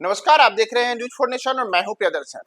नमस्कार, आप देख रहे हैं न्यूज फॉर नेशन और मैं हूं प्रियदर्शन।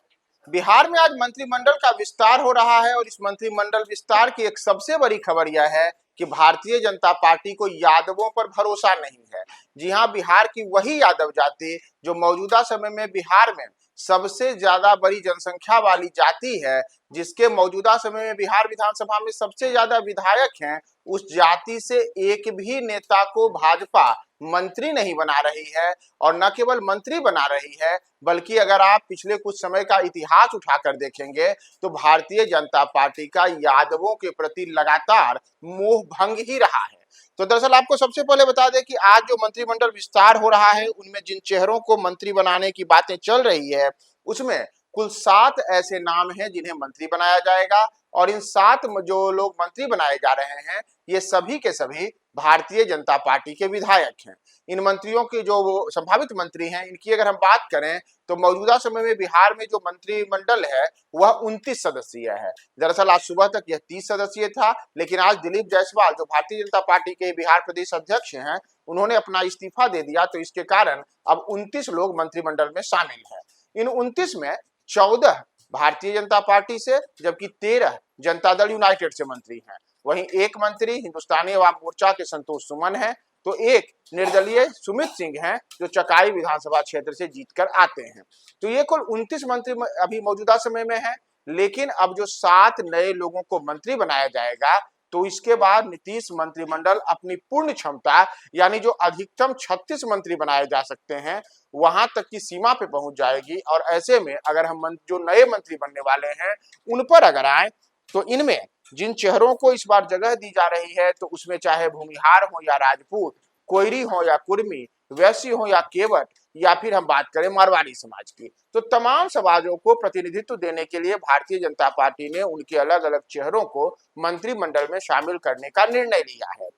बिहार में आज मंत्रिमंडल का विस्तार हो रहा है और इस मंत्रिमंडल विस्तार की एक सबसे बड़ी खबर यह है कि भारतीय जनता पार्टी को यादवों पर भरोसा नहीं है। जी हां, बिहार की वही यादव जाति जो मौजूदा समय में बिहार में सबसे ज्यादा बड़ी जनसंख्या वाली जाति है, जिसके मौजूदा समय में बिहार विधानसभा में सबसे ज्यादा विधायक हैं, उस जाति से एक भी नेता को भाजपा मंत्री नहीं बना रही है। और न केवल मंत्री बना रही है, बल्कि अगर आप पिछले कुछ समय का इतिहास उठाकर देखेंगे तो भारतीय जनता पार्टी का यादवों के प्रति लगातार मोह भंग ही रहा है। तो दरअसल आपको सबसे पहले बता दें कि आज जो मंत्रिमंडल विस्तार हो रहा है, उनमें जिन चेहरों को मंत्री बनाने की बातें चल रही है, उसमें कुल 7 ऐसे नाम हैं जिन्हें मंत्री बनाया जाएगा। और इन 7 जो लोग मंत्री बनाए जा रहे हैं, ये सभी के सभी भारतीय जनता पार्टी के विधायक हैं। इन मंत्रियों के जो संभावित मंत्री हैं, इनकी अगर हम बात करें तो मौजूदा समय में बिहार में जो मंत्रिमंडल है वह 29 सदस्यीय है। दरअसल आज सुबह तक यह 30 सदस्यीय था, लेकिन आज दिलीप जायसवाल जो भारतीय जनता पार्टी के बिहार प्रदेश अध्यक्ष हैं, उन्होंने अपना इस्तीफा दे दिया, तो इसके कारण अब 29 लोग मंत्रिमंडल में शामिल हैं। इन 29 में 14 भारतीय जनता पार्टी से, जबकि 13 जनता दल यूनाइटेड से मंत्री हैं। वहीं एक मंत्री हिंदुस्तानी अवाम मोर्चा के संतोष सुमन है, तो एक निर्दलीय सुमित सिंह हैं जो चकाई विधानसभा क्षेत्र से जीतकर आते हैं। तो ये कुल 29 मंत्री अभी मौजूदा समय में है। लेकिन अब जो 7 नए लोगों को मंत्री बनाया जाएगा, तो इसके बाद नीतीश मंत्रिमंडल अपनी पूर्ण क्षमता यानी जो अधिकतम 36 मंत्री बनाए जा सकते हैं, वहां तक की सीमा पे पहुंच जाएगी। और ऐसे में अगर हम जो नए मंत्री बनने वाले हैं उन पर अगर आए, तो इनमें जिन चेहरों को इस बार जगह दी जा रही है, तो उसमें चाहे भूमिहार हो या राजपूत, कोयरी हो या कुर्मी, वैश्य हो या केवट, या फिर हम बात करें मारवाड़ी समाज की, तो तमाम समाजों को प्रतिनिधित्व देने के लिए भारतीय जनता पार्टी ने उनके अलग अलग चेहरों को मंत्रिमंडल में शामिल करने का निर्णय लिया है।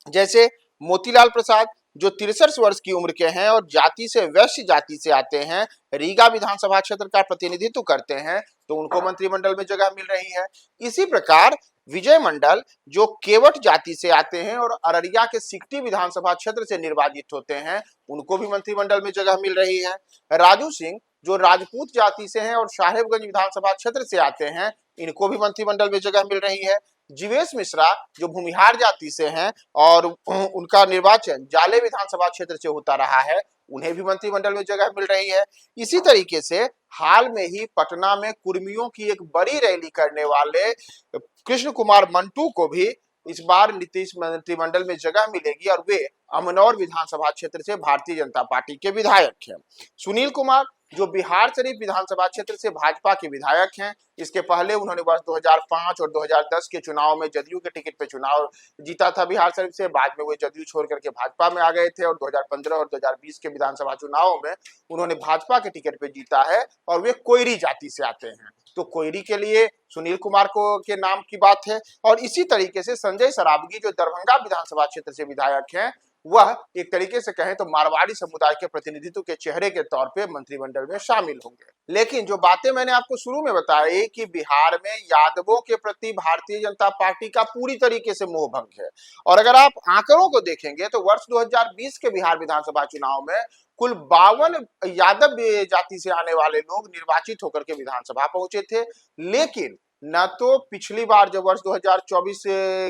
जैसे मोतीलाल प्रसाद जो 63 वर्ष की उम्र के हैं और जाति से वैश्य जाति से आते हैं, रीगा विधानसभा क्षेत्र का प्रतिनिधित्व करते हैं, तो उनको मंत्रिमंडल में जगह मिल रही है। इसी प्रकार विजय मंडल जो केवट जाति से आते हैं और अररिया के सिकटी विधानसभा क्षेत्र से निर्वाचित होते हैं, उनको भी मंत्रिमंडल में जगह मिल रही है। राजू सिंह जो राजपूत जाति से हैं और साहेबगंज विधानसभा क्षेत्र से आते हैं, इनको भी मंत्रिमंडल में जगह मिल रही है। जीवेश मिश्रा जो भूमिहार जाति से हैं और उनका निर्वाचन जाले विधानसभा क्षेत्र से होता रहा है, उन्हें भी मंत्रिमंडल में जगह मिल रही है। इसी तरीके से हाल में ही पटना में कुर्मियों की एक बड़ी रैली करने वाले कृष्ण कुमार मंटू को भी इस बार नीतीश मंत्रिमंडल में जगह मिलेगी और वे अमनौर विधानसभा क्षेत्र से भारतीय जनता पार्टी के विधायक हैं। सुनील कुमार जो बिहार शरीफ विधानसभा क्षेत्र से भाजपा के विधायक हैं, इसके पहले उन्होंने वर्ष 2005 और 2010 के चुनाव में जदयू के टिकट पे चुनाव जीता था बिहार शरीफ से। बाद में वो जदयू छोड़ करके भाजपा में आ गए थे और 2015 और 2020 के विधानसभा चुनाव में उन्होंने भाजपा के टिकट पे जीता है और वे कोयरी जाति से आते हैं। तो कोयरी के लिए सुनील कुमार को के नाम की बात है। और इसी तरीके से संजय सरावगी जो दरभंगा विधानसभा क्षेत्र से विधायक हैं, वह एक तरीके से कहें तो मारवाड़ी समुदाय के प्रतिनिधित्व के चेहरे के तौर पे मंत्रिमंडल में शामिल होंगे। लेकिन जो बातें मैंने आपको शुरू में बताई कि बिहार में यादवों के प्रति भारतीय जनता पार्टी का पूरी तरीके से मोह भंग है। और अगर आप आंकड़ों को देखेंगे तो वर्ष 2020 के बिहार विधानसभा चुनाव में कुल 52 यादव जाति से आने वाले लोग निर्वाचित होकर के विधानसभा पहुंचे थे। लेकिन न तो पिछली बार जब वर्ष 2024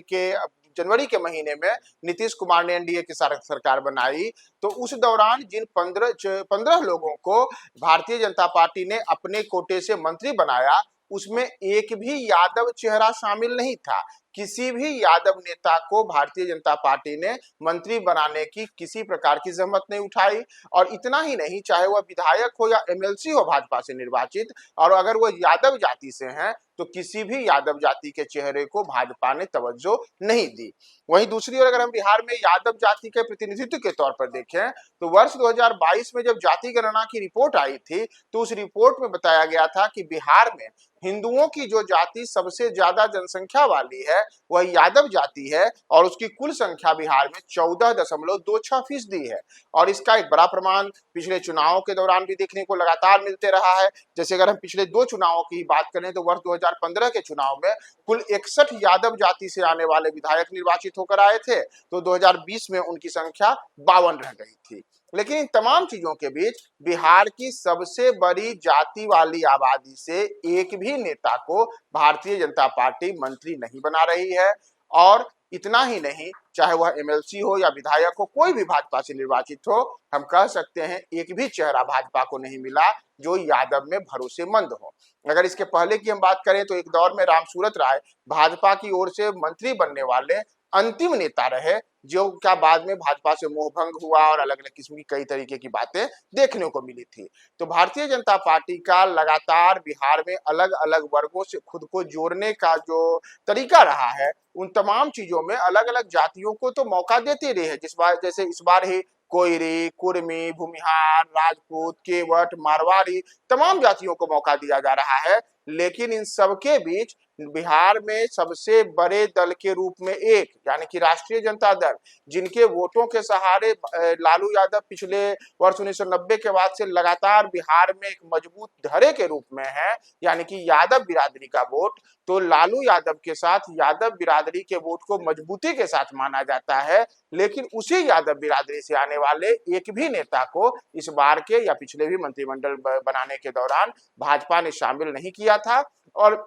के जनवरी के महीने में नीतीश कुमार ने एनडीए की सरकार बनाई, तो उस दौरान जिन 15 लोगों को भारतीय जनता पार्टी ने अपने कोटे से मंत्री बनाया, उसमें एक भी यादव चेहरा शामिल नहीं था। किसी भी यादव नेता को भारतीय जनता पार्टी ने मंत्री बनाने की किसी प्रकार की जहमत नहीं उठाई। और इतना ही नहीं, चाहे वह विधायक हो या एमएलसी हो भाजपा से निर्वाचित, और अगर वह यादव जाति से हैं, तो किसी भी यादव जाति के चेहरे को भाजपा ने तवज्जो नहीं दी। वहीं दूसरी ओर अगर हम बिहार में यादव जाति के प्रतिनिधित्व के तौर पर देखें, तो वर्ष 2022 में जब जाति गणना की रिपोर्ट आई थी, तो उस रिपोर्ट में बताया गया था कि बिहार में हिंदुओं की जो जाति सबसे ज्यादा जनसंख्या वाली है वह यादव जाति है और उसकी कुल संख्या बिहार में 14.26% है। और इसका एक बड़ा प्रमाण पिछले चुनावों के दौरान भी देखने को लगातार मिलते रहा है। जैसे अगर हम पिछले 2 चुनावों की बात करें तो वर्ष 2015 के चुनाव में कुल 61 यादव जाति से आने वाले विधायक निर्वाचित होकर आए थे, तो 2020 में उनकी संख्या 52 रह गई थी। लेकिन इन तमाम चीजों के बीच बिहार की सबसे बड़ी जाति वाली आबादी से एक भी नेता को भारतीय जनता पार्टी मंत्री नहीं बना रही है। और इतना ही नहीं, चाहे वह एमएलसी हो या विधायक हो, कोई भी भाजपा से निर्वाचित हो, हम कह सकते हैं एक भी चेहरा भाजपा को नहीं मिला जो यादव में भरोसेमंद हो। अगर इसके पहले की हम बात करें तो एक दौर में रामसूरत राय भाजपा की ओर से मंत्री बनने वाले अंतिम नेता रहे, जो क्या बाद में भाजपा से मोहभंग हुआ और अलग अलग किस्म की कई तरीके की बातें देखने को मिली थी। तो भारतीय जनता पार्टी का लगातार बिहार में अलग अलग वर्गों से खुद को जोड़ने का जो तरीका रहा है, उन तमाम चीजों में अलग अलग जातियों को तो मौका देती रही है। जिस बार जैसे इस बार ही कोयरी, कुर्मी, भूमिहार, राजपूत, केवट, मारवाड़ी, तमाम जातियों को मौका दिया जा रहा है। लेकिन इन सबके बीच बिहार में सबसे बड़े दल के रूप में एक, यानी कि राष्ट्रीय जनता दल, जिनके वोटों के सहारे लालू यादव पिछले वर्ष 1990 के बाद से लगातार बिहार में एक मजबूत धरे के रूप में है, यानी कि यादव बिरादरी का वोट, तो लालू यादव के साथ यादव बिरादरी के वोट को मजबूती के साथ माना जाता है। लेकिन उसी यादव बिरादरी से आने वाले एक भी नेता को इस बार के या पिछले भी मंत्रिमंडल बनाने के दौरान भाजपा ने शामिल नहीं किया था। और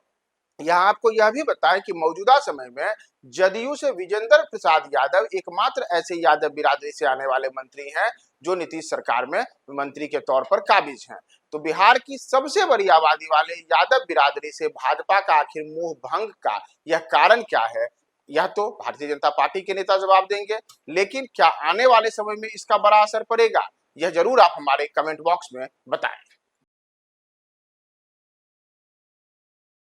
यहाँ आपको यह भी बताएं कि मौजूदा समय में जदयू से विजेंद्र प्रसाद यादव एकमात्र ऐसे यादव बिरादरी से आने वाले मंत्री हैं जो नीतीश सरकार में मंत्री के तौर पर काबिज हैं। तो बिहार की सबसे बड़ी आबादी वाले यादव बिरादरी से भाजपा का आखिर मोह भंग का यह कारण क्या है, यह तो भारतीय जनता पार्टी के नेता जवाब देंगे। लेकिन क्या आने वाले समय में इसका बड़ा असर पड़ेगा, यह जरूर आप हमारे कमेंट बॉक्स में बताएं।